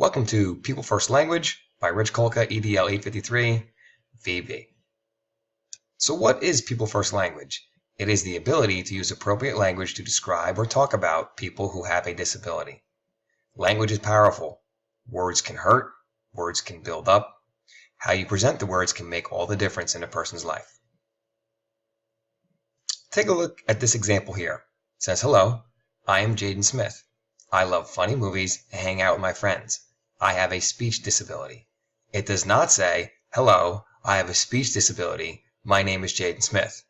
Welcome to People First Language by Rich Kolka, EDL 853, VB. So what is People First Language? It is the ability to use appropriate language to describe or talk about people who have a disability. Language is powerful. Words can hurt. Words can build up. How you present the words can make all the difference in a person's life. Take a look at this example here. It says, "Hello, I am Jaden Smith. I love funny movies and hang out with my friends. I have a speech disability." It does not say, "Hello, I have a speech disability. My name is Jaden Smith."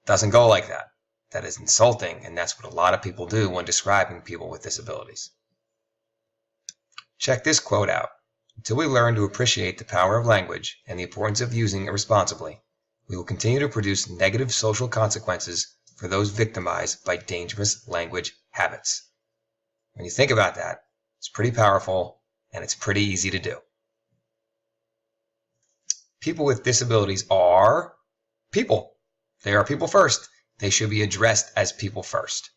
It doesn't go like that. That is insulting, and that's what a lot of people do when describing people with disabilities. Check this quote out. "Until we learn to appreciate the power of language and the importance of using it responsibly, we will continue to produce negative social consequences for those victimized by dangerous language habits." When you think about that, it's pretty powerful and it's pretty easy to do. People with disabilities are people. They are people first. They should be addressed as people first.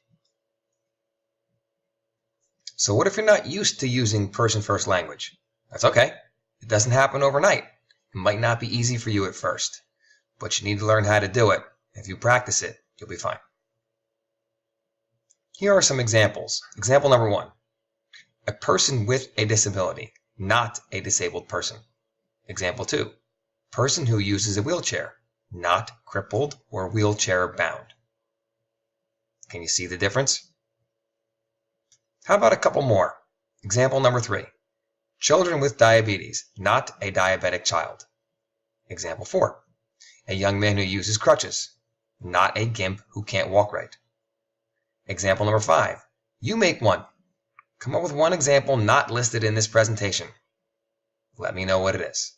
So what if you're not used to using person-first language? That's okay. It doesn't happen overnight. It might not be easy for you at first, but you need to learn how to do it. If you practice it, you'll be fine. Here are some examples. Example number 1. A person with a disability, not a disabled person. Example 2. Person who uses a wheelchair, not crippled or wheelchair bound. Can you see the difference? How about a couple more? Example number 3. Children with diabetes, not a diabetic child. Example 4. A young man who uses crutches, not a gimp who can't walk right. Example number 5. You make one. Come up with one example not listed in this presentation. Let me know what it is.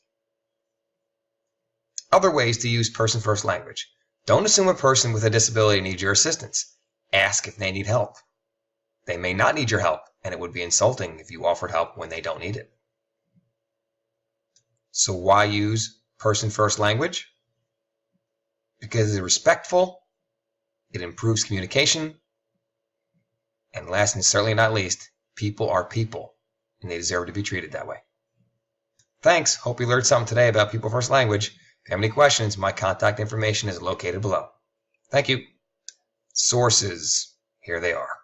Other ways to use person-first language. Don't assume a person with a disability needs your assistance. Ask if they need help. They may not need your help, and it would be insulting if you offered help when they don't need it. So why use person-first language? Because it's respectful, it improves communication, and last and certainly not least, people are people, and they deserve to be treated that way. Thanks. Hope you learned something today about People First Language. If you have any questions, my contact information is located below. Thank you. Sources. Here they are.